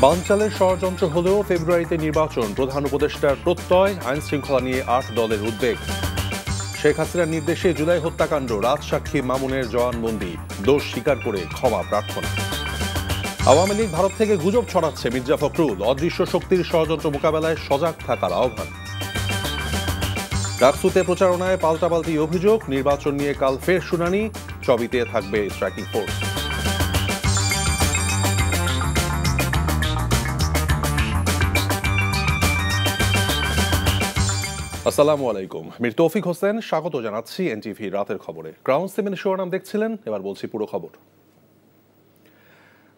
বানচালের ষড়যন্ত্র হলেও ফেব্রুয়ারিতে নির্বাচন, প্রধান উপদেষ্টার প্রত্যয়, আইন শৃঙ্খলা নিয়ে ৮ দলের উদ্বেগ। শেখ হাসিনার নির্দেশে জুলাই হত্যাকাণ্ড, রাজসাক্ষী মামুনের জবানবন্দি, দোষ স্বীকার করে ক্ষমা প্রার্থনা। আওয়ামী লীগ ভারত থেকে গুজব ছড়াচ্ছে, মির্জা ফখরুল, অদৃশ্য শক্তির ষড়যন্ত্র মোকাবেলায় সজাগ থাকার আহ্বান। ডাকসুতে প্রচারণায় পাল্টাপাল্টি অভিযোগ, নির্বাচন নিয়ে কাল ফের শুনানি, ছবিতে থাকবে ট্র্যাকিং ফোর্স। আসসালামু আলাইকুম, মীর তৌফিক হোসেন স্বাগত জানাচ্ছি এনটিভি রাতের খবরে। ক্রাউন সিমেন্ট শিরোনাম দেখছিলেন, এবার বলছি পুরো খবর।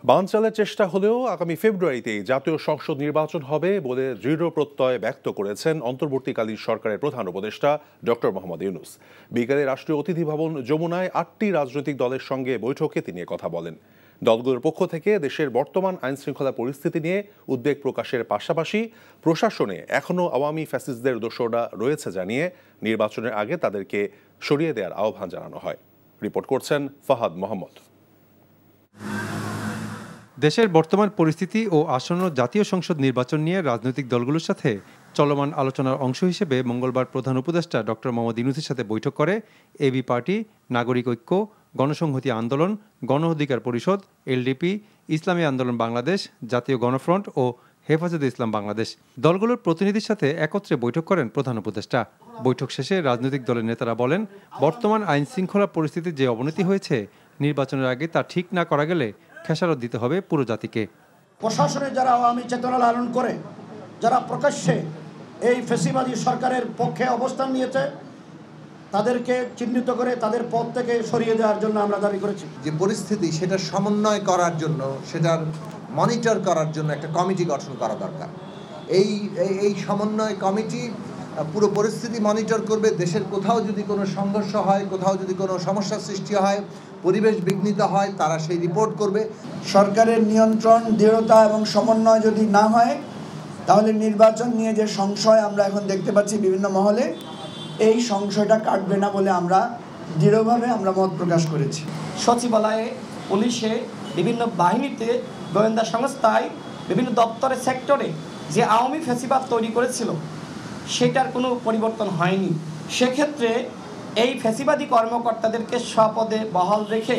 বানচালের চেষ্টা হলেও আগামী ফেব্রুয়ারিতেই জাতীয় সংসদ নির্বাচন হবে বলে দৃঢ় প্রত্যয় ব্যক্ত করেছেন অন্তর্বর্তীকালীন সরকারের প্রধান উপদেষ্টা ডক্টর মোহাম্মদ ইউনূস। বিকেলে রাষ্ট্রীয় অতিথি ভবন যমুনায় ৮টি রাজনৈতিক দলের সঙ্গে বৈঠকে তিনি কথা বলেন। দলগুলোর পক্ষ থেকে দেশের বর্তমান আইনশৃঙ্খলা পরিস্থিতি নিয়ে উদ্বেগ প্রকাশের পাশাপাশি প্রশাসনে এখনও আওয়ামী ফ্যাসিস্টদের দোসররা রয়েছে জানিয়ে নির্বাচনের আগে তাদেরকে সরিয়ে দেওয়ার আহ্বান জানানো হয়। রিপোর্ট করছেন ফাহাদ মোহাম্মদ। দেশের বর্তমান পরিস্থিতি ও আসন্ন জাতীয় সংসদ নির্বাচন নিয়ে রাজনৈতিক দলগুলোর সাথে চলমান আলোচনার অংশ হিসেবে মঙ্গলবার প্রধান উপদেষ্টা ডক্টর মোহাম্মদ ইউনূসের সাথে বৈঠক করে এবি পার্টি, নাগরিক ঐক্য, গণসংহতি আন্দোলন, গণ অধিকার পরিষদ, এলডিপি, ইসলামী আন্দোলন বাংলাদেশ, জাতীয় গণফ্রন্ট ও হেফাজতে ইসলাম বাংলাদেশ। দলগুলোর প্রতিনিধির সাথে একত্রে বৈঠক করেন প্রধান উপদেষ্টা। বৈঠক শেষে রাজনৈতিক দলের নেতারা বলেন, বর্তমান আইন শৃঙ্খলা পরিস্থিতির যে অবনতি হয়েছে, নির্বাচনের আগে তা ঠিক না করা গেলে খেসারত দিতে হবে পুরো জাতিকে। প্রশাসনে যারা আওয়ামী চেতনা লালন করে, যারা প্রকাশ্যে এই ফ্যাসিবাদী সরকারের পক্ষে অবস্থান নিয়েছে, তাদেরকে চিহ্নিত করে তাদের পদ থেকে সরিয়ে দেওয়ার জন্য আমরা দাবি করেছি। যে পরিস্থিতি সেটা সমন্বয় করার জন্য, সেটার মনিটর করার জন্য একটা কমিটি গঠন করা দরকার। এই সমন্বয় কমিটি পুরো পরিস্থিতি মনিটর করবে। দেশের কোথাও যদি কোনো সংঘর্ষ হয়, কোথাও যদি কোনো সমস্যার সৃষ্টি হয়, পরিবেশ বিঘ্নিত হয়, তারা সেই রিপোর্ট করবে। সরকারের নিয়ন্ত্রণ, দৃঢ়তা এবং সমন্বয় যদি না হয়, তাহলে নির্বাচন নিয়ে যে সংশয় আমরা এখন দেখতে পাচ্ছি বিভিন্ন মহলে, এই সংশয়টা কাটবে না বলে আমরা দৃঢ়ভাবে মত প্রকাশ করেছি। সচিবালয়ে, পুলিশে, বিভিন্ন বাহিনীতে, গোয়েন্দা সংস্থায়, বিভিন্ন দপ্তরের সেক্টরে যে আওয়ামী ফ্যাসিবাদ তৈরি করেছিল, সেটার কোনো পরিবর্তন হয়নি। সেক্ষেত্রে এই ফ্যাসিবাদী কর্মকর্তাদেরকে স্বপদে বহাল রেখে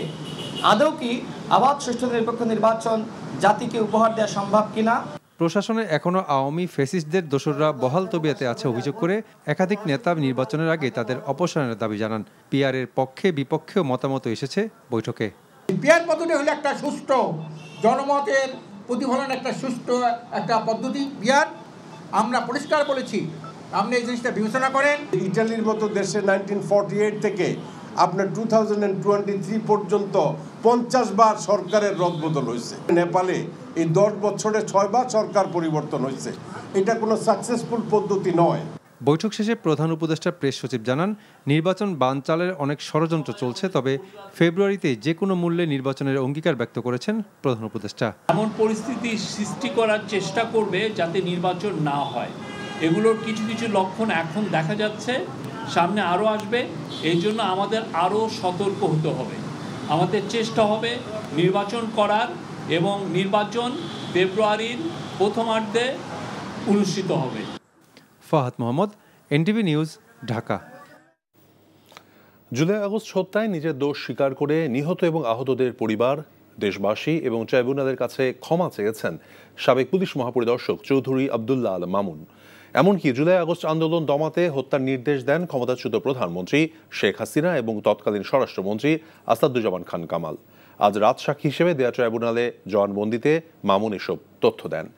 আদৌ কি আবাদ সুষ্ঠু নিরপেক্ষ নির্বাচন জাতিকে উপহার দেওয়া সম্ভব কিনা? প্রশাসনে এখনও আওয়ামী ফ্যাসিস্টদের দোসররা বহাল তবিয়াতে আছে অভিযোগ করে একাধিক নেতা নির্বাচনের আগে তাদের অপসারণের দাবি জানান। পিআরের পক্ষে বিপক্ষেও মতামত এসেছে বৈঠকে। পিআর পদ্ধতি হলো একটা সুষ্ঠু জনমতের প্রতিফলন, একটা সুষ্ঠু একটা পদ্ধতি। পিআর আমরা পরিষ্কার বলেছি, আপনি এই জিনিসটা বিবেচনা করেন। ইটালির মতো দেশে 1948 থেকে আপনার 2023 পর্যন্ত 50 বার সরকারের রদবদল হয়েছে। নেপালে এই 10 বছরে 6 বার সরকার পরিবর্তন হয়েছে। এটা কোনো সাকসেসফুল পদ্ধতি নয়। বৈঠক শেষে প্রধান উপদেষ্টা প্রেস সচিব জানান, নির্বাচন বানচালের অনেক ষড়যন্ত্র চলছে, তবে ফেব্রুয়ারিতে যে কোনো মূল্যে নির্বাচনের অঙ্গীকার ব্যক্ত করেছেন প্রধান উপদেষ্টা। এমন পরিস্থিতি সৃষ্টি করার চেষ্টা করবে যাতে নির্বাচন না হয়। এগুলোর কিছু কিছু লক্ষণ এখন দেখা যাচ্ছে, সামনে আরও আসবে। এই জন্য আমাদের আরও সতর্ক হতে হবে। আমাদের চেষ্টা হবে নির্বাচন করার, এবং নির্বাচন ফেব্রুয়ারির প্রথমার্ধে অনুষ্ঠিত হবে। Fahad Mohammad, NTV news, Dhaka. July August হত্যায় নিজের দোষ স্বীকার করে নিহত এবং আহতদের পরিবার, দেশবাসী এবং ট্রাইব্যুনালের কাছে ক্ষমা চেয়েছেন সাবেক পুলিশ মহাপরিদর্শক চৌধুরী আবদুল্লাহ আল মামুন। এমনকি জুলাই আগস্ট আন্দোলন দমাতে হত্যার নির্দেশ দেন ক্ষমতাচ্যুত প্রধানমন্ত্রী শেখ হাসিনা এবং তৎকালীন স্বরাষ্ট্রমন্ত্রী আসাদুজ্জামান খান কামাল। আজ রাজসাক্ষী হিসেবে দেয়া ট্রাইব্যুনালে জবানবন্দিতে মামুন এসব তথ্য দেন।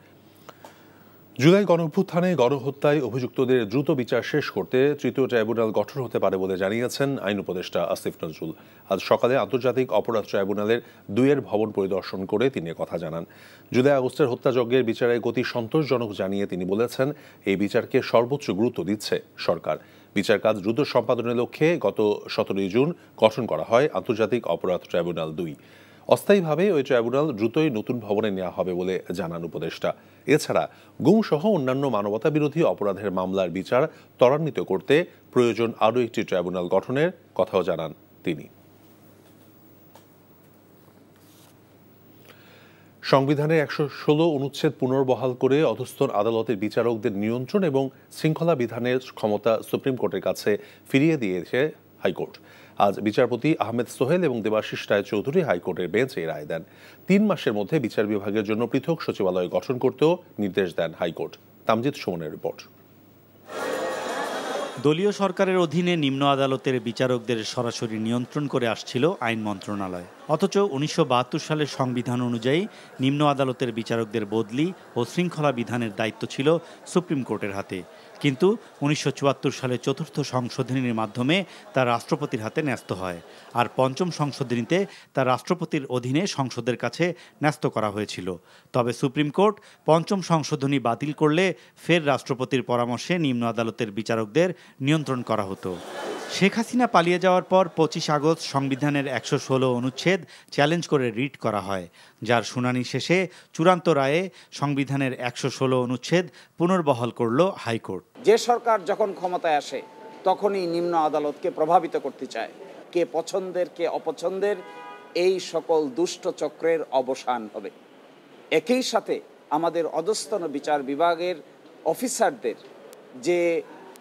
জুলাই গণঅভ্যুত্থানে গণহত্যায় অভিযুক্তদের দ্রুত বিচার শেষ করতে তৃতীয় ট্রাইব্যুনাল গঠন হতে পারে বলে জানিয়েছেন আইন উপদেষ্টা আসিফ নজরুল। আজ সকালে আন্তর্জাতিক অপরাধ ট্রাইব্যুনালের 2 ভবন পরিদর্শন করে তিনি কথা জানান। জুলাই আগস্টের হত্যাযজ্ঞের বিচারে গতি সন্তোষজনক জানিয়ে তিনি বলেছেন, এই বিচারকে সর্বোচ্চ গুরুত্ব দিচ্ছে সরকার। বিচার কাজ দ্রুত সম্পাদনের লক্ষ্যে গত 17 জুন গঠন করা হয় আন্তর্জাতিক অপরাধ ট্রাইব্যুনাল 2। অস্থায়ীভাবে ওই ট্রাইব্যুনাল দ্রুতই নতুন ভবনে নেওয়া হবে বলে জানান উপদেষ্টা। এছাড়া গুমসহ অন্যান্য মানবতা বিরোধী অপরাধের মামলার বিচার ত্বরান্বিত করতে প্রয়োজন আরও একটি ট্রাইব্যুনাল গঠনের কথাও জানান তিনি। সংবিধানের ১১৬ অনুচ্ছেদ পুনর্বহাল করে অধস্তন আদালতের বিচারকদের নিয়ন্ত্রণ এবং শৃঙ্খলা বিধানের ক্ষমতা সুপ্রিম কোর্টের কাছে ফিরিয়ে দিয়েছে হাইকোর্ট। আজ বিচারপতি আহমেদ সোহেল এবং দেবাশিস রায়চৌধুরী হাইকোর্টের বেঞ্চ এই রায় দেন। ৩ মাসের মধ্যে বিচার বিভাগের জন্য পৃথক সচিবালয় গঠন করতেও নির্দেশ দেন হাইকোর্ট। তামজিদ সুমনের রিপোর্ট। দলীয় সরকারের অধীনে নিম্ন আদালতের বিচারকদের সরাসরি নিয়ন্ত্রণ করে আসছিল আইন মন্ত্রণালয়। অথচ ১৯৭২ সালের সংবিধান অনুযায়ী নিম্ন আদালতের বিচারকদের বদলি ও শৃঙ্খলা বিধানের দায়িত্ব ছিল সুপ্রিম কোর্টের হাতে। কিন্তু ১৯৭৪ সালে ৪র্থ সংশোধনীর মাধ্যমে তা রাষ্ট্রপতির হাতে ন্যস্ত হয়। আর ৫ম সংশোধনীতে তা রাষ্ট্রপতির অধীনে সংসদের কাছে ন্যস্ত করা হয়েছিল। তবে সুপ্রিম কোর্ট ৫ম সংশোধনী বাতিল করলে ফের রাষ্ট্রপতির পরামর্শে নিম্ন আদালতের বিচারকদের নিয়ন্ত্রণ করা হতো। শেখ হাসিনা পালিয়ে যাওয়ার পর ২৫ আগস্ট সংবিধানের ১১৬ অনুচ্ছেদ চ্যালেঞ্জ করে রিট করা হয়, যার শুনানি শেষে চূড়ান্ত রায়ে সংবিধানের ১১৬ অনুচ্ছেদ পুনর্বহাল করল হাইকোর্ট। যে সরকার যখন ক্ষমতায় আসে তখনই নিম্ন আদালতকে প্রভাবিত করতে চায়। কে পছন্দের কে অপছন্দের এই সকল দুষ্ট চক্রের অবসান হবে। একই সাথে আমাদের অধস্তন বিচার বিভাগের অফিসারদের যে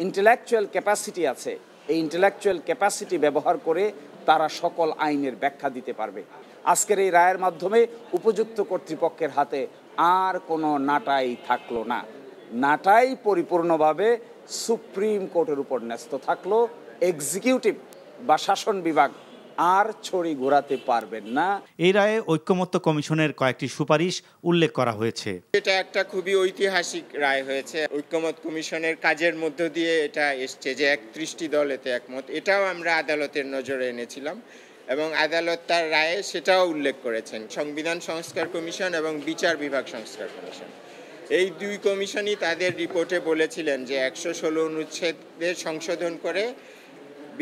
ইন্টেলেকচুয়াল ক্যাপাসিটি আছে, এই ইন্টেলেকচুয়াল ক্যাপাসিটি ব্যবহার করে তারা সকল আইনের ব্যাখ্যা দিতে পারবে। আজকের এই রায়ের মাধ্যমে উপযুক্ত কর্তৃপক্ষের হাতে আর কোনো নাটাই থাকলো না। নাটাই পরিপূর্ণভাবে সুপ্রিম কোর্টের উপর ন্যস্ত থাকলো। এক্সিকিউটিভ বা শাসন বিভাগ আর ছড়ি ঘোরাতে পারবেন না। এই রায়ে ঐক্যমত্য কমিশনের কয়েকটি সুপারিশ উল্লেখ করা হয়েছে। এটা একটা খুবই ঐতিহাসিক রায় হয়েছে। ঐক্যমত কমিশনের কাজের মধ্য দিয়ে এটা এসছে যে ৩১টি দল এতে একমত। এটাও আমরা আদালতের নজরে এনেছিলাম এবং আদালত তার রায়ে সেটাও উল্লেখ করেছেন। সংবিধান সংস্কার কমিশন এবং বিচার বিভাগ সংস্কার কমিশন, এই দুই কমিশনই তাদের রিপোর্টে বলেছিলেন যে ১১৬ অনুচ্ছেদের সংশোধন করে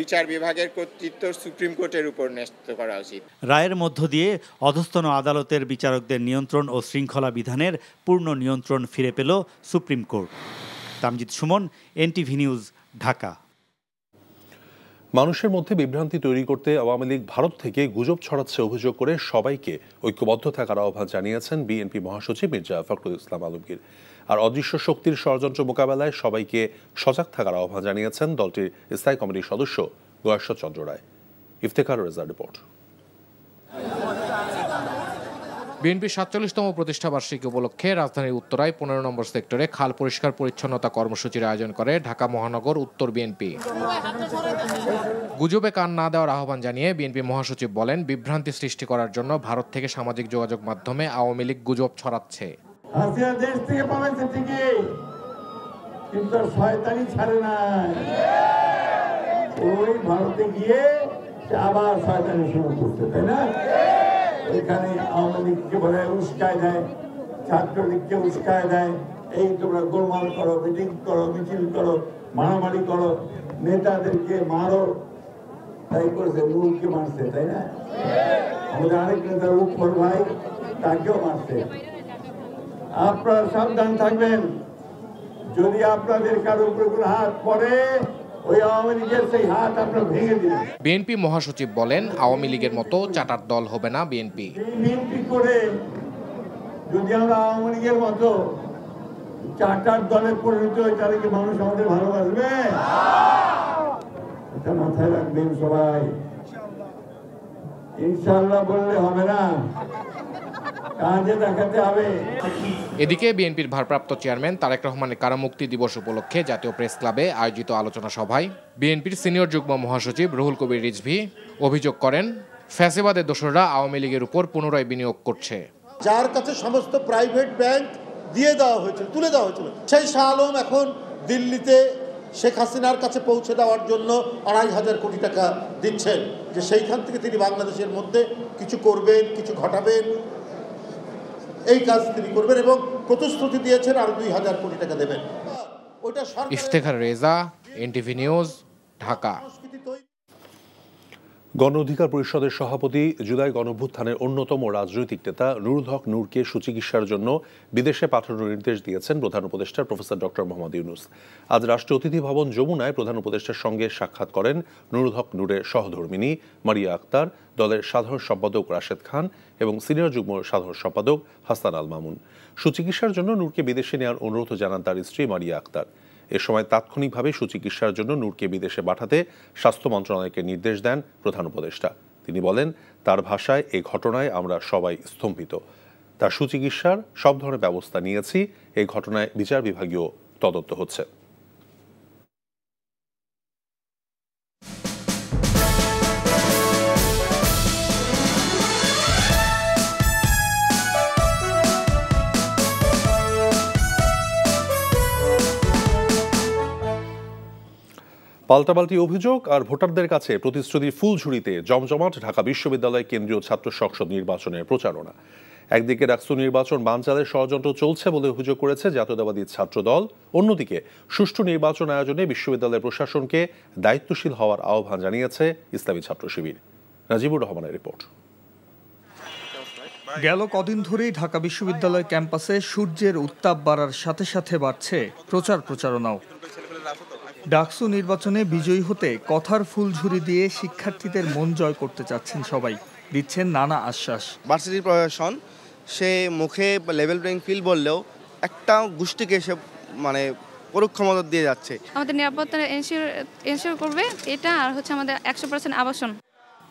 বিচার বিভাগের কর্তৃত্ব সুপ্রিম কোর্টের উপর ন্যস্ত করা উচিত। রায়ের মধ্য দিয়ে অধস্তন আদালতের বিচারকদের নিয়ন্ত্রণ ও শৃঙ্খলা বিধানের পূর্ণ নিয়ন্ত্রণ ফিরে পেল supreme court. Tamjid Suman, NTV news, Dhaka. মানুষের মধ্যে বিভ্রান্তি তৈরি করতে আওয়ামী লীগ ভারত থেকে গুজব ছড়াচ্ছে অভিযোগ করে সবাইকে ঐক্যবদ্ধ থাকার আহ্বান জানিয়েছেন বিএনপি মহাসচিব মির্জা ফখরুল ইসলাম আলমগীর। আর অদৃশ্য শক্তির ষড়যন্ত্র মোকাবেলায় সবাইকে সজাগ থাকার আহ্বান জানিয়েছেন দলটির স্থায়ী কমিটির সদস্য গয়েশ্বর চন্দ্র রায়। ইফতেখার রেজা রিপোর্ট। বিএনপির ৪৭তম প্রতিষ্ঠাবার্ষিকী উপলক্ষে রাজধানীর উত্তরায় ১৫ নম্বর সেক্টরে খাল পরিষ্কার পরিচ্ছন্নতা কর্মসূচির আয়োজন করে ঢাকা মহানগর উত্তর বিএনপি। গুজবে কান না দেওয়ার আহ্বান জানিয়ে বিএনপি মহাসচিব বলেন, বিভ্রান্তি সৃষ্টি করার জন্য ভারত থেকে সামাজিক যোগাযোগ মাধ্যমে আওয়ামী লীগ গুজব ছড়াচ্ছে। দেশ থেকে পালাইছে ঠিকই, কিন্তু শয়তানি ছাড়ে না। ওই ভারতে গিয়ে আবার শয়তানি শুরু করতে, তাই না? এখানে আওয়ামী লীগকে বলে উস্কায় দেয়, ছাত্রলীগকে উস্কায় দেয়, এই তোমরা গোলমাল করো, মিটিং করো, মিছিল করো, মারামারি করো, নেতাদেরকে মারো। তাই করেছে, মূলকে মারছে, তাই না? আমাদের আরেক নেতা উপর ভাই, তাকেও মারছে। আপনারা সাবধান থাকবেন, যদি আপনাদের কারো উপরে কোনো হাত পড়ে ওই আওয়ামী লীগের সেই হাত আপনারা ভেঙে দিবেন। বিএনপি মহাসচিব বলেন, আওয়ামী লীগের মতো চাটার দল হবে না বিএনপি। বিএনপি করে যদি আমরা আওয়ামী লীগের মতো চাটার দলে পরিণত হই, তাহলে কি মানুষ আমাদের ভালোবাসবে? এটা মাথায় রাখবেন সবাই। ইনশাআল্লাহ বললে হবে না, কাজে দেখাতে হবে। এদিকে বিএনপির ভারপ্রাপ্ত চেয়ারম্যান তারেক রহমানের কারামুক্তি দিবস উপলক্ষে জাতীয় প্রেস ক্লাবে আয়োজিত আলোচনা সভায় বিএনপির সিনিয়র যুগ্ম মহাসচিব রুহুল কবির রিজভী অভিযোগ করেন, ফ্যাসিবাদের দোসররা আওয়ামী লীগের উপর পুনরায় বিনিয়োগ করছে। যার কাছে সমস্ত প্রাইভেট ব্যাংক দিয়ে দেওয়া হয়েছিল, তুলে দেওয়া হয়েছিল, সেই শাহ আলম এখন দিল্লিতে শেখ হাসিনার কাছে পৌঁছে দেওয়ার জন্য ২৫০০ কোটি টাকা দিচ্ছেন, যে সেইখান থেকে তিনি বাংলাদেশের মধ্যে কিছু করবেন, কিছু ঘটাবেন, এই কাজ তিনি করবেন এবং প্রতিশ্রুতি দিয়েছেন আর ২০০০ কোটি টাকা দেবেন। Iftekhar Reza, NTV news, Dhaka. গণ অধিকার পরিষদের সভাপতি জুলাই গণঅভ্যুত্থানের অন্যতম রাজনৈতিক নেতা নুরুল হক নূরকে সুচিকিৎসার জন্য বিদেশে পাঠানোর নির্দেশ দিয়েছেন প্রধান উপদেষ্টা প্রফেসর ডক্টর মোহাম্মদ ইউনূস। আজ রাষ্ট্রীয় অতিথি ভবন যমুনায় প্রধান উপদেষ্টার সঙ্গে সাক্ষাৎ করেন নুরুল হক নূরের সহধর্মিণী মারিয়া আক্তার, দলের সাধারণ সম্পাদক রাশেদ খান এবং সিনিয়র যুগ্ম সাধারণ সম্পাদক হাসান আল মামুন। সুচিকিৎসার জন্য নূরকে বিদেশে নেওয়ার অনুরোধ জানান তার স্ত্রী মারিয়া আক্তার। এ সময় তাৎক্ষণিকভাবে সুচিকিৎসার জন্য নূরকে বিদেশে পাঠাতে স্বাস্থ্য মন্ত্রণালয়কে নির্দেশ দেন প্রধান উপদেষ্টা। তিনি বলেন, তার ভাষায় এই ঘটনায় আমরা সবাই স্তম্ভিত। তার সুচিকিৎসার সব ধরনের ব্যবস্থা নিয়েছি। এই ঘটনায় বিচার বিভাগীয় তদন্ত হচ্ছে। পাল্টাপাল্টি অভিযোগ আর ভোটারদের কাছে প্রতিশ্রুতির ফুলঝুরিতে জমজমাট ঢাকা বিশ্ববিদ্যালয় কেন্দ্রীয় ছাত্র সংসদ নির্বাচনের প্রচারণা। একদিকে ডাকসু নির্বাচন বানচালের ষড়যন্ত্র চলছে বলে অভিযোগ করেছে জাতীয়তাবাদী ছাত্র দল, অন্যদিকে সুষ্ঠু নির্বাচন আয়োজনে বিশ্ববিদ্যালয়ের প্রশাসনকে দায়িত্বশীল হওয়ার আহ্বান জানিয়েছে ইসলামী ছাত্র শিবির। নাজিবুর রহমানের রিপোর্ট। গেল কদিন ধরেই ঢাকা বিশ্ববিদ্যালয় ক্যাম্পাসে সূর্যের উত্তাপ বাড়ার সাথে সাথে বাড়ছে প্রচারণাও। ডাকসু নির্বাচনে বিজয়ী হতে কথার ফুলঝুরি দিয়ে শিক্ষার্থীদের মন জয় করতে চাচ্ছেন সবাই, দিচ্ছেন নানা আশ্বাস। ভার্সিটির প্রশাসন সে মুখে লেভেল প্লেইং ফিল্ড বললেও একটা গোষ্ঠীকে সে পরোক্ষ মদত দিয়ে যাচ্ছে। আমাদের নিরাপত্তা এনশিওর করবে এটা, আর হচ্ছে আমাদের 100% আবাসন।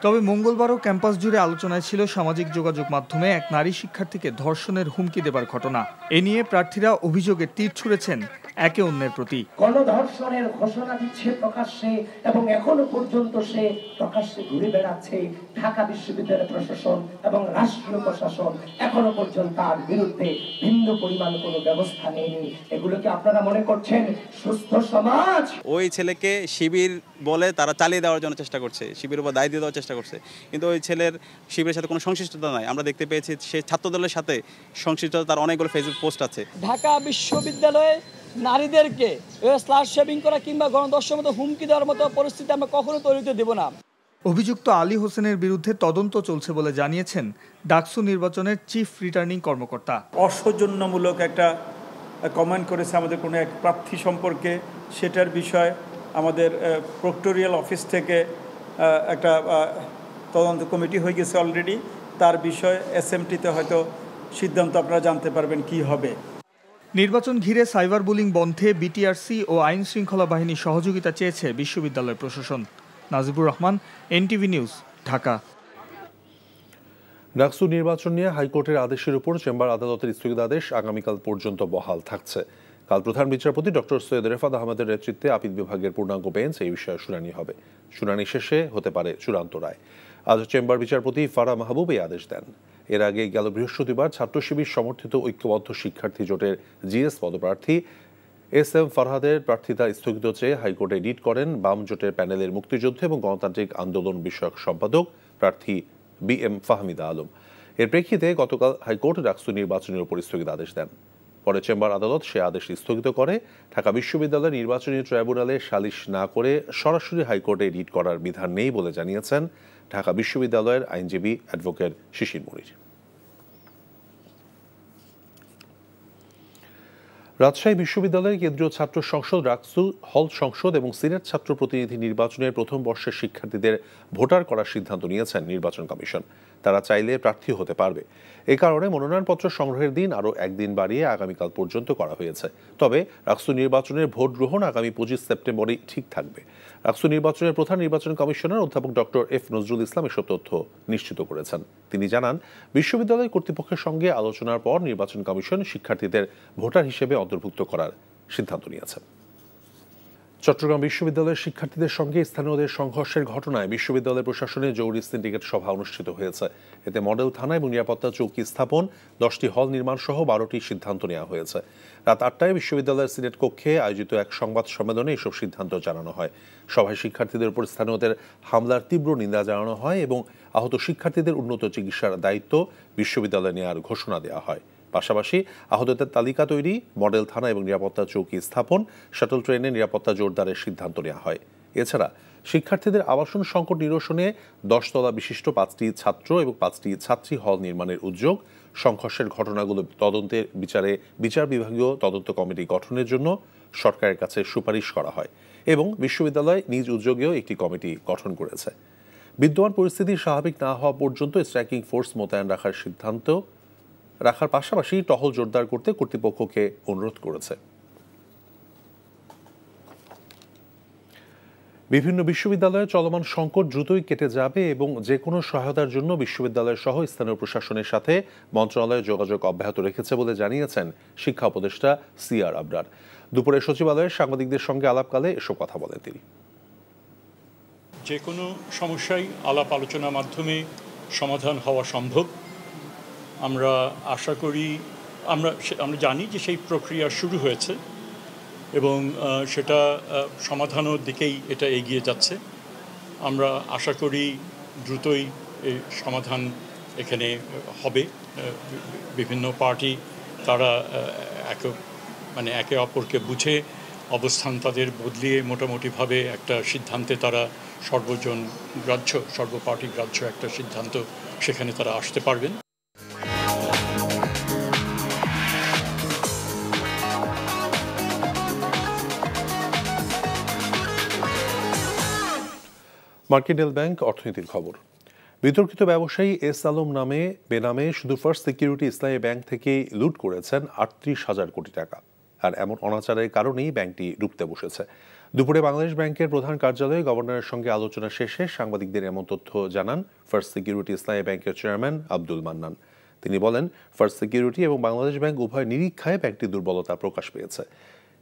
তবে মঙ্গলবারও ক্যাম্পাস জুড়ে আলোচনায় ছিল সামাজিক যোগাযোগ মাধ্যমে এক নারী শিক্ষার্থীকে ধর্ষণের হুমকি দেবার ঘটনা। এ নিয়ে প্রার্থীরা অভিযোগে তীর ছুঁড়েছেন একে অন্যের প্রতি। গণধর্ষণের ঘোষণা দিচ্ছে প্রকাশ্যে এবং এখনো পর্যন্ত সে প্রকাশ্যে ঘুরে বেড়াচ্ছে। ঢাকা বিশ্ববিদ্যালয় প্রশাসন এবং রাষ্ট্রীয় প্রশাসন এখনো পর্যন্ত তার বিরুদ্ধে ভিন্ন পরিমাণ কোনো ব্যবস্থা নেয়নি। এগুলোকে আপনারা মনে করছেন সুস্থ সমাজ? ওই ছেলেকে শিবির বলে তারা চালিয়ে দেওয়ার জন্য চেষ্টা করছে, শিবির উপর দায় দিয়ে দেওয়ার চেষ্টা করছে, কিন্তু ওই ছেলের শিবিরের সাথে কোনো সংশ্লিষ্টতা নাই। আমরা দেখতে পেয়েছি সে ছাত্রদলের সাথে সংশ্লিষ্টতা, তার অনেকগুলো ফেসবুক পোস্ট আছে। ঢাকা বিশ্ববিদ্যালয়ে নারীদেরকে স্লাশ শেভিং করা কিংবা গণধর্ষণের মতো হুমকি দেওয়ার মতো পরিস্থিতি আমরা কখনো তৈরি হতে দেব না। অভিযুক্ত আলী হোসেনের বিরুদ্ধে তদন্ত চলছে বলে জানিয়েছেন ডাকসু নির্বাচনের চিফ রিটার্নিং কর্মকর্তা। অসৌজন্যমূলক একটা কমেন্ট করেছে আমাদের কোনো এক প্রার্থী সম্পর্কে, সেটার বিষয় আমাদের প্রক্টোরিয়াল অফিস থেকে একটা তদন্ত কমিটি হয়ে গেছে অলরেডি। তার বিষয়ে এসএমটিতে হয়তো সিদ্ধান্ত আপনারা জানতে পারবেন কি হবে। নির্বাচন ঘিরে সাইবার বুলিং বন্ধে বিটিআরসি ও আইন শৃঙ্খলা বাহিনীর সহযোগিতা চেয়েছে বিশ্ববিদ্যালয় প্রশাসন। Najibur Rahman, NTV news, Dhaka. ডাকসু নির্বাচন নিয়ে হাইকোর্টের আদেশের উপর চেম্বার আদালতের স্থগিতাদেশ আগামীকাল পর্যন্ত বহাল থাকছে। কাল প্রধান বিচারপতি ডক্টর সৈয়দ রেফাত আহমেদের নেতৃত্বে আপিল বিভাগের পূর্ণাঙ্গ বেঞ্চ এই বিষয়ে শুনানি হবে। শুনানি শেষে হতে পারে চূড়ান্ত রায়। আজ চেম্বার বিচারপতি ফারা মাহবুব এই আদেশ দেন। এর আগে গেল বৃহস্পতিবার ছাত্র শিবির সমর্থিত ঐক্যবদ্ধ শিক্ষার্থী জোটের জিএস পদপ্রার্থী এস এম ফারহাদের প্রার্থিতা স্থগিত চেয়ে হাইকোর্টে রিট করেন বাম জোটের প্যানেলের মুক্তিযুদ্ধ এবং গণতান্ত্রিক আন্দোলন বিষয়ক সম্পাদক প্রার্থী বি এম ফাহমিদা আলম। এর প্রেক্ষিতে গতকাল হাইকোর্ট ডাকসু নির্বাচনের উপর স্থগিতাদেশ দেন। পরে চেম্বার আদালত সে আদেশ স্থগিত করে ঢাকা বিশ্ববিদ্যালয় নির্বাচনী ট্রাইব্যুনালে সালিশ না করে সরাসরি হাইকোর্টে রিট করার বিধান নেই বলে জানিয়েছেন ঢাকা বিশ্ববিদ্যালয়ের আইনজীবী অ্যাডভোকেট শিশির মনির। রাজশাহী বিশ্ববিদ্যালয়ের কেন্দ্রীয় ছাত্র সংসদ, ডাকসু, হল সংসদ এবং সিনেট ছাত্র প্রতিনিধি নির্বাচনের প্রথম বর্ষের শিক্ষার্থীদের ভোটার করার সিদ্ধান্ত নিয়েছেন নির্বাচন কমিশন। তারা চাইলে প্রার্থী হতে পারবে। এ কারণে মনোনয়নপত্র সংগ্রহের দিন আরও একদিন বাড়িয়ে আগামীকাল পর্যন্ত করা হয়েছে। তবে ডাকসু নির্বাচনের ভোট গ্রহণ আগামী 25 সেপ্টেম্বরই ঠিক থাকবে। ডাকসু নির্বাচনের প্রধান নির্বাচন কমিশনার অধ্যাপক ডক্টর এফ নজরুল ইসলাম এসব তথ্য নিশ্চিত করেছেন। তিনি জানান, বিশ্ববিদ্যালয় কর্তৃপক্ষের সঙ্গে আলোচনার পর নির্বাচন কমিশন শিক্ষার্থীদের ভোটার হিসেবে অন্তর্ভুক্ত করার সিদ্ধান্ত নিয়েছে। চট্টগ্রাম বিশ্ববিদ্যালয়ের শিক্ষার্থীদের সঙ্গে স্থানীয়দের সংঘর্ষের ঘটনায় বিশ্ববিদ্যালয় প্রশাসনের জরুরি সিন্ডিকেট সভা অনুষ্ঠিত হয়েছে। এতে মডেল থানা এবং নিরাপত্তা চৌকি স্থাপন, 10টি হল নির্মাণ সহ 12টি সিদ্ধান্ত নেওয়া হয়েছে। রাত 8টায় বিশ্ববিদ্যালয়ের সিনেট কক্ষে আয়োজিত এক সংবাদ সম্মেলনে এসব সিদ্ধান্ত জানানো হয়। সভায় শিক্ষার্থীদের উপর স্থানীয়দের হামলার তীব্র নিন্দা জানানো হয় এবং আহত শিক্ষার্থীদের উন্নত চিকিৎসার দায়িত্ব বিশ্ববিদ্যালয়ে নেওয়ার ঘোষণা দেওয়া হয়। পাশাপাশি আহতদের তালিকা তৈরি, মডেল থানা এবং নিরাপত্তা চৌকি স্থাপন, শাটল ট্রেনের নিরাপত্তা জোরদারের সিদ্ধান্ত নেওয়া হয়। এছাড়া শিক্ষার্থীদের আবাসন সংকট নিরসনে 10 তলা বিশিষ্ট 5টি ছাত্র এবং 5টি ছাত্রী হল নির্মাণের উদ্যোগ, সংঘর্ষের ঘটনাগুলো তদন্তের বিচার বিভাগীয় তদন্ত কমিটি গঠনের জন্য সরকারের কাছে সুপারিশ করা হয় এবং বিশ্ববিদ্যালয় নিজ উদ্যোগেও একটি কমিটি গঠন করেছে। বিদ্যমান পরিস্থিতি স্বাভাবিক না হওয়া পর্যন্ত স্ট্রাইকিং ফোর্স মোতায়েন রাখার পাশাপাশি টহল জোরদার করতে কর্তৃপক্ষকে অনুরোধ করেছে। বিভিন্ন বিশ্ববিদ্যালয়ে চলমান সংকট দ্রুতই কেটে যাবে এবং যে কোনো সহায়তার জন্য বিশ্ববিদ্যালয় সহ স্থানীয় প্রশাসনের সাথে মন্ত্রণালয় যোগাযোগ অব্যাহত রেখেছে বলে জানিয়েছেন শিক্ষা উপদেষ্টা সিআর আবরার। দুপুরে সচিবালয়ে সাংবাদিকদের সঙ্গে আলাপকালে এসব কথা বলেন তিনি। যে কোনো সমস্যাই আলাপ আলোচনার মাধ্যমে সমাধান হওয়া সম্ভব। আমরা আশা করি, আমরা জানি যে সেই প্রক্রিয়া শুরু হয়েছে এবং সেটা সমাধানের দিকেই এটা এগিয়ে যাচ্ছে। আমরা আশা করি দ্রুতই এই সমাধান এখানে হবে। বিভিন্ন পার্টি তারা একে অপরকে বুঝে অবস্থান তাদের বদলিয়ে মোটামুটিভাবে একটা সিদ্ধান্তে তারা সর্বপার্টি গ্রাহ্য একটা সিদ্ধান্ত সেখানে তারা আসতে পারবেন। মার্কেন্টাইল ব্যাংক অর্থনীতির খবর। বিতর্কিত ব্যবসায়ী এস আলম বেনামে শুধু ফার্স্ট সিকিউরিটি ইসলামী ব্যাংক থেকে লুট করেছেন 38,000 কোটি টাকা। আর এমন অনাচারের কারণেই ব্যাংকটি ডুবতে বসেছে। দুপুরে বাংলাদেশ ব্যাংকের প্রধান কার্যালয়ে গভর্নরের সঙ্গে আলোচনা শেষে সাংবাদিকদের এমন তথ্য জানান ফার্স্ট সিকিউরিটি ইসলামী ব্যাংকের চেয়ারম্যান আব্দুল মান্নান। তিনি বলেন, ফার্স্ট সিকিউরিটি এবং বাংলাদেশ ব্যাংক উভয় নিরীক্ষায় ব্যাংকটির দুর্বলতা প্রকাশ পেয়েছে।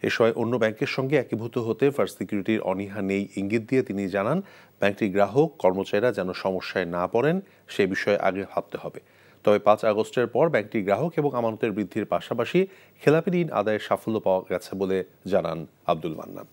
এ সময় অন্য ব্যাংকের সঙ্গে একীভূত হতে ফার্স্ট সিকিউরিটির অনীহা নেই ইঙ্গিত দিয়ে তিনি জানান, ব্যাংকটির গ্রাহক কর্মচারীরা যেন সমস্যায় না পড়েন সে বিষয়ে আগে ভাবতে হবে। তবে 5 আগস্টের পর ব্যাংকটির গ্রাহক এবং আমানতের বৃদ্ধির পাশাপাশি খেলাপি ঋণ আদায়ের সাফল্য পাওয়া গেছে বলে জানান আব্দুল মান্নান।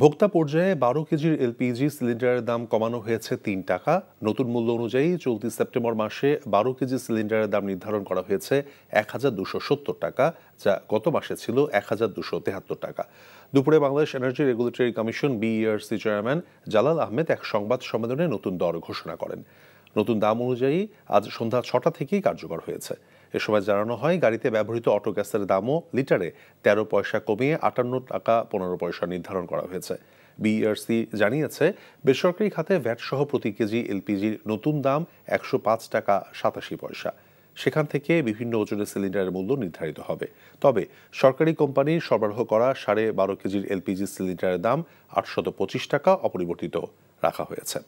ভোক্তা পর্যায়ে 12 কেজির এলপিজি সিলিন্ডারের দাম কমানো হয়েছে 3 টাকা। নতুন মূল্য অনুযায়ী চলতি সেপ্টেম্বর মাসে 12 কেজি সিলিন্ডারের দাম নির্ধারণ করা হয়েছে 1270 টাকা, যা গত মাসে ছিল 1273 টাকা। দুপুরে Bangladesh energy regulatory commission BERC chairman Jalal Ahmed এক সংবাদ সম্মেলনে নতুন দর ঘোষণা করেন। নতুন দাম অনুযায়ী আজ সন্ধ্যা 6টা থেকেই কার্যকর হয়েছে। এ সময় জানানো হয়, গাড়িতে ব্যবহৃত অটো গ্যাসের দামও লিটারে 13 পয়সা কমিয়ে 58 টাকা 15 পয়সা নির্ধারণ করা হয়েছে। BERC জানিয়েছে, বেসরকারি খাতে ভ্যাট সহ প্রতি কেজি এলপিজির নতুন দাম 105 টাকা 87 পয়সা। সেখান থেকে বিভিন্ন ওজনের সিলিন্ডারের মূল্য নির্ধারিত হবে। তবে সরকারি কোম্পানির সরবরাহ করা 12.5 কেজির এলপিজি সিলিন্ডারের দাম 825 টাকা অপরিবর্তিত রাখা হয়েছে।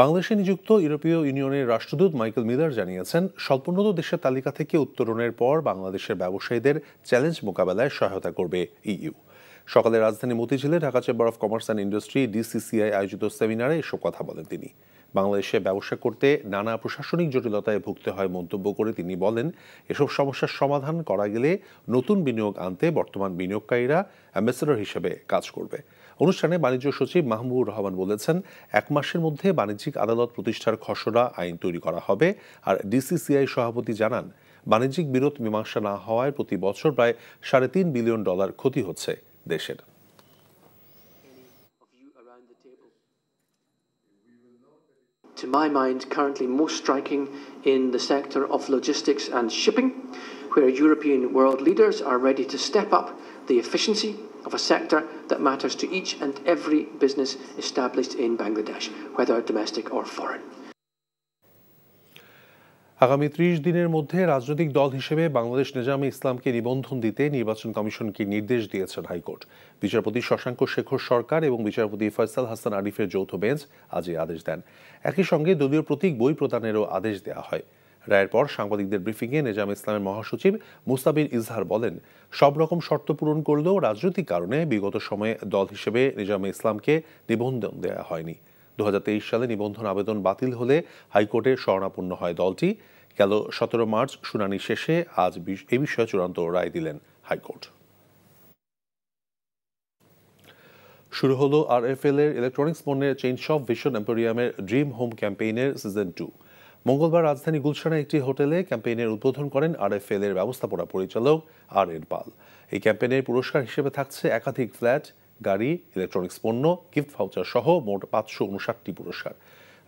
বাংলাদেশে নিযুক্ত ইউরোপীয় ইউনিয়নের রাষ্ট্রদূত মাইকেল মিলার জানিয়েছেন, স্বল্পোন্নত দেশের তালিকা থেকে উত্তরণের পর বাংলাদেশের ব্যবসায়ীদের চ্যালেঞ্জ মোকাবেলায় সহায়তা করবে EU। সকালে রাজধানী মতিঝিলে Dhaka chamber of commerce and industry DCCI আয়োজিত সেমিনারে এসব কথা বলেন তিনি। বাংলাদেশে ব্যবসা করতে নানা প্রশাসনিক জটিলতায় ভুগতে হয় মন্তব্য করে তিনি বলেন, এসব সমস্যার সমাধান করা গেলে নতুন বিনিয়োগ আনতে বর্তমান বিনিয়োগকারীরা অ্যাম্বাসেডর হিসেবে কাজ করবে। অনুষ্ঠানে বাণিজ্য সচিব মাহবুবুর রহমান বলেছেন, 1 মাসের মধ্যে বাণিজ্যিক আদালত প্রতিষ্ঠার খসড়া আইন তৈরি করা হবে। আর DCCI সভাপতি জানান, বাণিজ্যিক বিরোধ মীমাংসা না হওয়ায় প্রতি বছর প্রায় $3.5 বিলিয়ন ক্ষতি হচ্ছে দেশের। To my mind, currently most striking in the sector of logistics and shipping, where European world leaders are ready to step up the efficiency of a sector that matters to each and every business established in Bangladesh, whether domestic or foreign. আগামী 30 দিনের মধ্যে রাজনৈতিক দল হিসেবে বাংলাদেশ নেজামে ইসলামকে নিবন্ধন দিতে নির্বাচন কমিশনকে নির্দেশ দিয়েছেন হাইকোর্ট। বিচারপতি শশাঙ্ক শেখর সরকার এবং বিচারপতি ফয়সাল হাসান আরিফের যৌথ বেঞ্চ আজ এই আদেশ দেন। একই সঙ্গে দলীয় প্রতীক বই প্রদানেরও আদেশ দেওয়া হয়। রায়ের পর সাংবাদিকদের ব্রিফিংয়ে নেজামে ইসলামের মহাসচিব মুস্তাবির ইজহার বলেন, সব রকম শর্ত পূরণ করলেও রাজনৈতিক কারণে বিগত সময়ে দল হিসেবে নেজামে ইসলামকে নিবন্ধন দেওয়া হয়নি। 2023 সালে নিবন্ধন আবেদন বাতিল হলে হাইকোর্টে শরণাপন্ন হয় দলটি। গেল 17 মার্চ শুনানি শেষে আজ এই বিষয়ে চূড়ান্ত রায় দিলেন হাইকোর্ট। শুরু হলো RFL এর ইলেকট্রনিক্স পণ্যের চেইন শপ ভিশন এম্পোরিয়ামের ড্রিম হোম ক্যাম্পেইনের সিজন 2। মঙ্গলবার রাজধানী গুলশানে একটি হোটেলে ক্যাম্পেইনের উদ্বোধন করেন RFL এর ব্যবস্থাপনা পরিচালক RN পাল। এই ক্যাম্পেইনের পুরস্কার হিসেবে থাকছে একাধিক ফ্ল্যাট, গাড়ি, ইলেকট্রনিক্স পণ্য, গিফট ভাউচার সহ মোট 559টি পুরস্কার।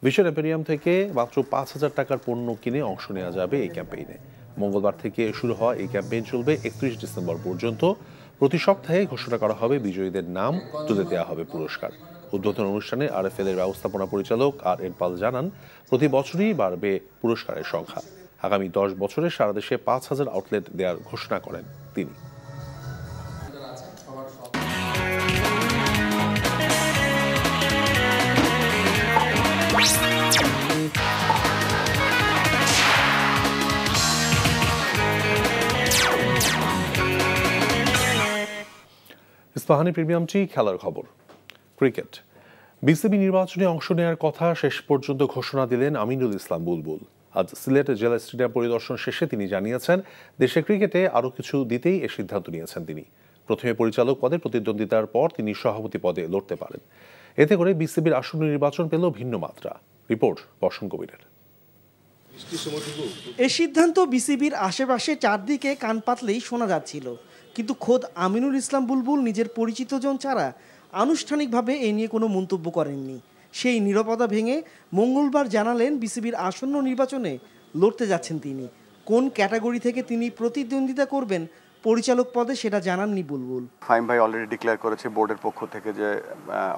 ভিশন এম্পেরিয়াম থেকে মাত্র 5,000 টাকার পণ্য কিনে অংশ নেওয়া যাবে এই ক্যাম্পেইনে। মঙ্গলবার থেকে শুরু হওয়া এই ক্যাম্পেইন চলবে 31 ডিসেম্বর পর্যন্ত। প্রতি সপ্তাহে ঘোষণা করা হবে বিজয়ীদের নাম, তুলে দেওয়া হবে পুরস্কার। উদ্বোধন অনুষ্ঠানে RFL এর ব্যবস্থাপনা পরিচালক RN পাল জানান, প্রতি বছরই বাড়বে পুরস্কারের সংখ্যা। আগামী 10 বছরে সারা দেশে 5,000 আউটলেট দেওয়ার ঘোষণা করেন তিনি। ইস্পাহানি প্রিমিয়ামটি খেলার খবর। ক্রিকেট। বিসিবি নির্বাচনে অংশ নেওয়ার কথা শেষ পর্যন্ত ঘোষণা দিলেন আমিনুল ইসলাম বুলবুল। আজ সিলেট জেলা স্টেডিয়াম পরিদর্শন শেষে তিনি জানিয়েছেন, দেশের ক্রিকেটে আরও কিছু দিতেই এ সিদ্ধান্ত নিয়েছেন তিনি। প্রথমে পরিচালক পদে প্রতিদ্বন্দ্বিতার পর তিনি সভাপতি পদে লড়তে পারেন। এতে করে বিসিবির আসন্ন নির্বাচন পেল ভিন্ন মাত্রা। রিপোর্ট বর্ষণ কবিরের। এ সিদ্ধান্ত বিসিবির আশেপাশে চারদিকে কান পাতলেই শোনা যাচ্ছিল, কিন্তু খোদ আমিনুল ইসলাম বুলবুল নিজের পরিচিত জন ছাড়া আনুষ্ঠানিকভাবে এ নিয়ে কোনো মন্তব্য করেননি। সেই নীরবতা ভেঙে মঙ্গলবার জানালেন বিসিবির আসন্ন নির্বাচনে লড়তে যাচ্ছেন তিনি। কোন ক্যাটাগরি থেকে তিনি প্রতিদ্বন্দ্বিতা করবেন পরিচালক পদে সেটা জানাননি বুলবুল। ফাহিম ভাই অলরেডি ডিক্লেয়ার করেছে বোর্ডের পক্ষ থেকে যে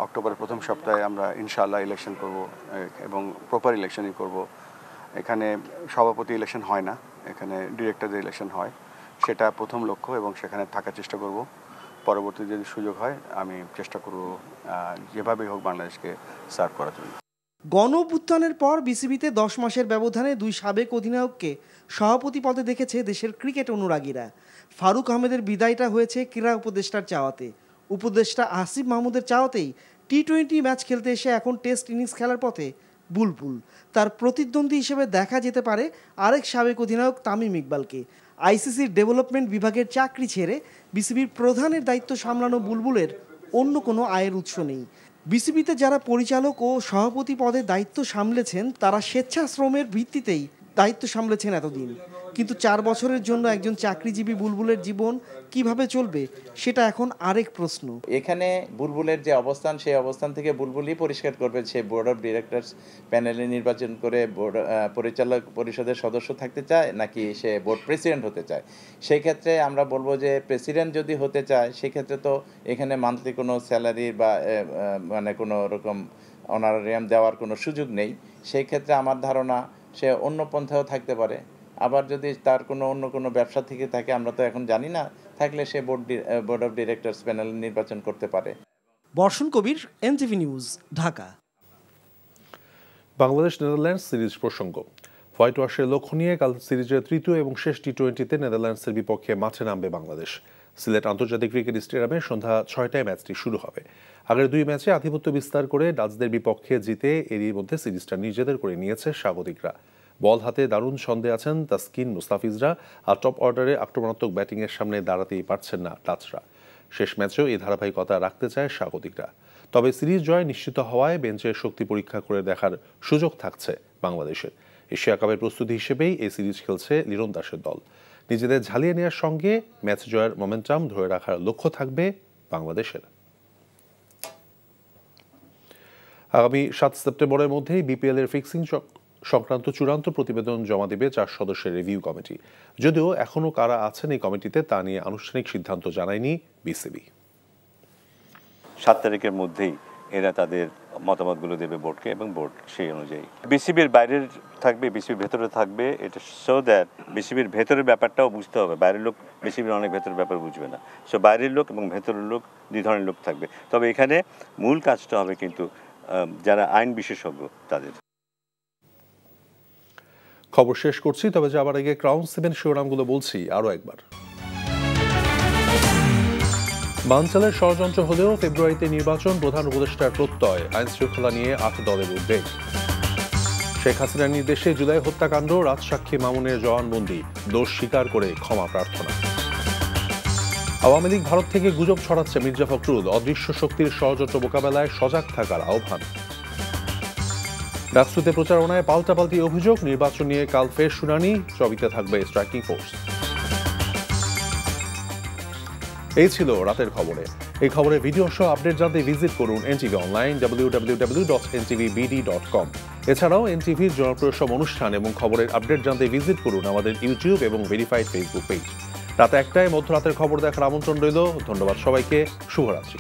অক্টোবরের প্রথম সপ্তাহে আমরা ইনশাআল্লাহ ইলেকশন করব এবং প্রপার ইলেকশনই করব। এখানে সভাপতি ইলেকশন হয় না, এখানে ডিরেক্টরদের ইলেকশন হয়। সেটা প্রথম লক্ষ্য এবং সেখানে থাকার চেষ্টা করব। পরবর্তী যদি সুযোগ হয় আমি চেষ্টা করব যেভাবেই হোক বাংলাদেশকে সার্ভ করার জন্য। গণ অভ্যুত্থানের পর বিসিবিতে 10 মাসের ব্যবধানে দুই সাবেক অধিনায়ককে সভাপতি পদে দেখেছে দেশের ক্রিকেট অনুরাগীরা। ফারুক আহমেদের বিদায়টা হয়েছে ক্রীড়া উপদেষ্টার চাওয়াতে। উপদেষ্টা আসিফ মাহমুদের চাওয়াতেই টি-20 ম্যাচ খেলতে এসে এখন টেস্ট ইনিংস খেলার পথে বুলবুল। তার প্রতিদ্বন্দ্বী হিসেবে দেখা যেতে পারে আরেক সাবেক অধিনায়ক তামিম ইকবালকে। আইসিসির ডেভেলপমেন্ট বিভাগের চাকরি ছেড়ে বিসিবির প্রধানের দায়িত্ব সামলানো বুলবুলের অন্য কোনো আয়ের উৎস নেই। বিসিবিতে যারা পরিচালক ও সভাপতি পদে দায়িত্ব সামলেছেন তারা স্বেচ্ছাশ্রমের ভিত্তিতেই দায়িত্ব সামলেছেন এতদিন, কিন্তু 4 বছরের জন্য একজন চাকরিজীবী বুলবুলের জীবন কিভাবে চলবে সেটা এখন আরেক প্রশ্ন। এখানে বুলবুলের যে অবস্থান সেই অবস্থান থেকে বুলবুলই পরিষ্কার করবে সে বোর্ড অফ ডিরেক্টরস প্যানেলে নির্বাচন করে বোর্ড পরিচালক পরিষদের সদস্য থাকতে চায় নাকি সে বোর্ড প্রেসিডেন্ট হতে চায়। সেই ক্ষেত্রে আমরা বলবো যে প্রেসিডেন্ট যদি হতে চায় সেক্ষেত্রে তো এখানে মান্থলি কোনো স্যালারি বা মানে কোনো রকম অনারারিয়াম দেওয়ার কোনো সুযোগ নেই। সেই ক্ষেত্রে আমার ধারণা সে অন্য পন্থাও থাকতে পারে। আবার যদি তার অন্য কোনো ব্যবসা থেকে থাকে, আমরা তো এখন জানি না, থাকলে সে বোর্ড অফ ডিরেক্টরস প্যানেল নির্বাচন করতে পারে। Barshan Kabir, NTV news, Dhaka. Bangladesh Netherlands series প্রসঙ্গ। হোয়াইট ওয়াশের লক্ষ্য নিয়ে কাল সিরিজের তৃতীয় এবং শেষ টি-20তে নেদারল্যান্ডসের বিপক্ষে মাঠে নামবে বাংলাদেশ। সিলেট আন্তর্জাতিক ক্রিকেট স্টেডিয়ামে সন্ধ্যা 6টায় ম্যাচটি শুরু হবে। আগের 2 ম্যাচে আধিপত্য বিস্তার করে ডাচদের বিপক্ষে জিতে এরই মধ্যে সিরিজটা নিজেদের করে নিয়েছে স্বাগতিকরা। বল হাতে দারুণ ছন্দে আছেন তাসকিন, মুস্তাফিজরা, আর টপ অর্ডারে আক্রমণাত্মক ব্যাটিংয়ের সামনে দাঁড়াতেই পারছেন না ডাচরা। শেষ ম্যাচেও এই ধারাবাহিকতা রাখতে চায় স্বাগতিকরা। তবে সিরিজ জয় নিশ্চিত হওয়ায় বেঞ্চের শক্তি পরীক্ষা করে দেখার সুযোগ থাকছে বাংলাদেশের। এশিয়া কাপের প্রস্তুতি হিসেবেই এই সিরিজ খেলছে লিরন দাসের দল। নিজেদের ঝালিয়ে নেওয়ার সঙ্গে ম্যাচ জয়ের মোমেন্টাম ধরে রাখার লক্ষ্য থাকবে বাংলাদেশের। আগামী 7 সেপ্টেম্বরের মধ্যেই বিপিএল এর ফিক্সিং সংক্রান্ত চূড়ান্ত প্রতিবেদন জমা দেবে 4 সদস্যের রিভিউ কমিটি। যদিও এখনও কারা আছেন এই কমিটিতে তা নিয়ে আনুষ্ঠানিক সিদ্ধান্ত জানায়নি বিসিবি। 7 তারিখের মধ্যেই এরা তাদের মতামতগুলো দেবে বোর্ডকে এবং বোর্ড সেই অনুযায়ী বিসিবির বাইরের থাকবে, বিসিবির ভেতরে থাকবে। এটা সো দ্যাট বিসিবির ভেতরের ব্যাপারটাও বুঝতে হবে। বাইরের লোক বিসিবির অনেক ভেতরের ব্যাপার বুঝবে না। সো বাইরের লোক এবং ভেতরের লোক 2 ধরনের লোক থাকবে। তবে এখানে মূল কাজটা হবে কিন্তু যারা আইন বিশেষজ্ঞ তাদের। খবর শেষ করছি, তবে যাবার আগে ক্রাউন 7 শিরোনামগুলো বলছি আরও একবার। বানচালের ষড়যন্ত্র হলেও ফেব্রুয়ারিতে নির্বাচন, প্রধান উপদেষ্টার প্রত্যয়। আইন শৃঙ্খলা নিয়ে 8 দলের উদ্বেগ। শেখ হাসিনার নির্দেশে জুলাই হত্যাকাণ্ড, রাজসাক্ষী মামুনের জবানবন্দি, দোষ স্বীকার করে ক্ষমা প্রার্থনা। আওয়ামী লীগ ভারত থেকে গুজব ছড়াচ্ছে মির্জা ফখরুল, অদৃশ্য শক্তির ষড়যন্ত্র মোকাবেলায় সজাগ থাকার আহ্বান। ডাকসুতে প্রচারণায় পাল্টাপাল্টি অভিযোগ, নির্বাচন নিয়ে কাল ফের শুনানি, সবিতে থাকবে স্ট্রাইকিং ফোর্স। এই ছিল রাতের খবরে। এই খবরের ভিডিও সহ আপডেট জানতে ভিজিট করুন এনটিভি অনলাইন www.ntvbd.com। এছাড়াও এনটিভির জনপ্রিয় সব অনুষ্ঠান এবং খবরের আপডেট জানতে ভিজিট করুন আমাদের ইউটিউব এবং ভেরিফাইড ফেসবুক পেজ। রাত 1টায় মধ্যরাতের খবর দেখার আমন্ত্রণ রইল। ধন্যবাদ সবাইকে, শুভরাত্রি।